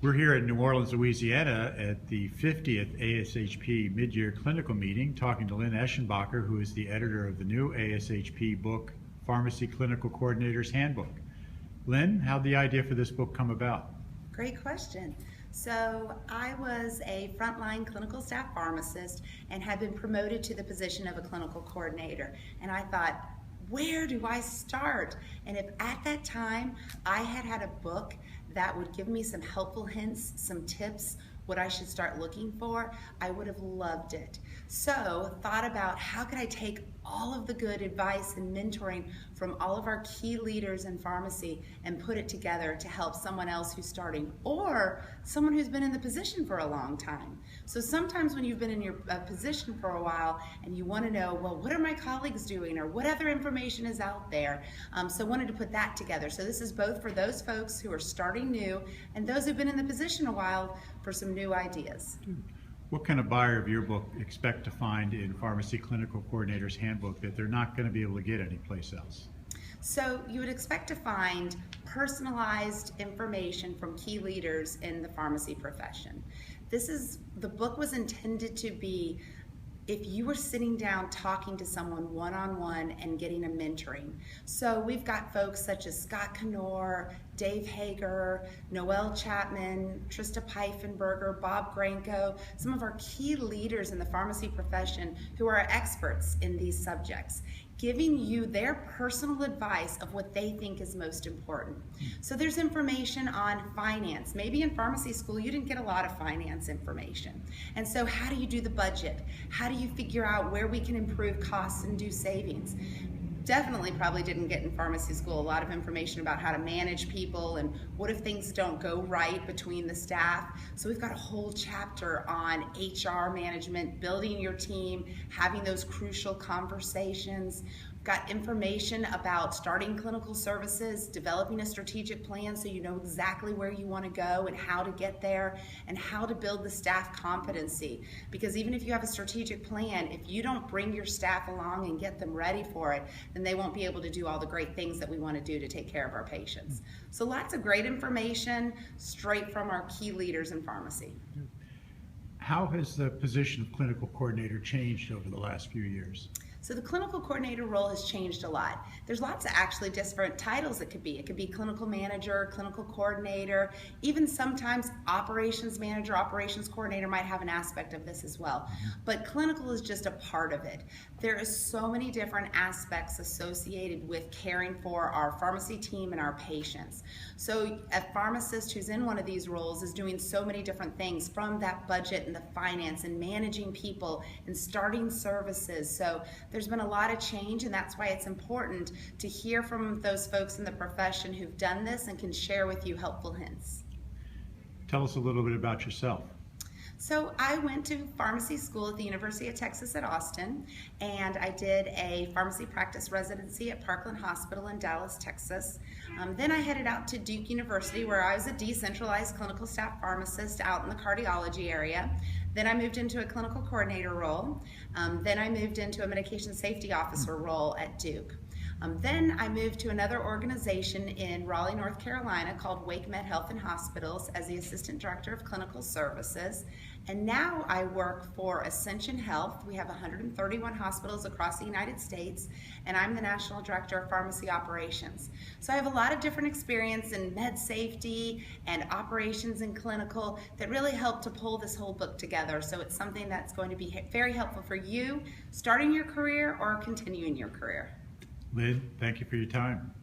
We're here in New Orleans, Louisiana at the 50th ASHP Mid-Year Clinical Meeting talking to Lynn Eschenbacher, who is the editor of the new ASHP book, Pharmacy Clinical Coordinator's Handbook. Lynn, how'd the idea for this book come about? Great question. So I was a frontline clinical staff pharmacist and had been promoted to the position of a clinical coordinator. And I thought, where do I start? And if at that time I had had a book that would give me some helpful hints, some tips, what I should start looking for, I would have loved it. So thought about how could I take all of the good advice and mentoring from all of our key leaders in pharmacy and put it together to help someone else who's starting or someone who's been in the position for a long time. So sometimes when you've been in your position for a while and you want to know, well, what are my colleagues doing or what other information is out there? So wanted to put that together. So this is both for those folks who are starting new and those who've been in the position a while for some new ideas. What can a buyer of your book expect to find in Pharmacy Clinical Coordinator's Handbook that they're not going to be able to get anyplace else? So you would expect to find personalized information from key leaders in the pharmacy profession. The book was intended to be if you were sitting down talking to someone one-on-one and getting a mentoring. So we've got folks such as Scott Knorr, Dave Hager, Noel Chapman, Trista Pfeifenberger, Bob Granko, some of our key leaders in the pharmacy profession who are experts in these subjects, giving you their personal advice of what they think is most important. So there's information on finance. Maybe in pharmacy school you didn't get a lot of finance information. And so how do you do the budget? How do you figure out where we can improve costs and do savings? Definitely probably didn't get in pharmacy school a lot of information about how to manage people and what if things don't go right between the staff. So we've got a whole chapter on HR management, building your team, having those crucial conversations. We've got information about starting clinical services, developing a strategic plan so you know exactly where you want to go and how to get there, and how to build the staff competency. Because even if you have a strategic plan, if you don't bring your staff along and get them ready for it, then they won't be able to do all the great things that we want to do to take care of our patients. So lots of great information straight from our key leaders in pharmacy. How has the position of clinical coordinator changed over the last few years? So the clinical coordinator role has changed a lot. There's lots of actually different titles it could be. It could be clinical manager, clinical coordinator, even sometimes operations manager, operations coordinator might have an aspect of this as well. But clinical is just a part of it. There is so many different aspects associated with caring for our pharmacy team and our patients. So a pharmacist who's in one of these roles is doing so many different things, from that budget and the finance and managing people and starting services. So there's been a lot of change, and that's why it's important to hear from those folks in the profession who've done this and can share with you helpful hints. Tell us a little bit about yourself. So I went to pharmacy school at the University of Texas at Austin, and I did a pharmacy practice residency at Parkland Hospital in Dallas, Texas. Then I headed out to Duke University, where I was a decentralized clinical staff pharmacist out in the cardiology area. Then I moved into a clinical coordinator role. Then I moved into a medication safety officer role at Duke. Then I moved to another organization in Raleigh, North Carolina called WakeMed Health and Hospitals as the Assistant Director of Clinical Services. And now I work for Ascension Health. We have 131 hospitals across the United States, and I'm the National Director of Pharmacy Operations. So I have a lot of different experience in med safety and operations and clinical that really help to pull this whole book together. So it's something that's going to be very helpful for you starting your career or continuing your career. Lynn, thank you for your time.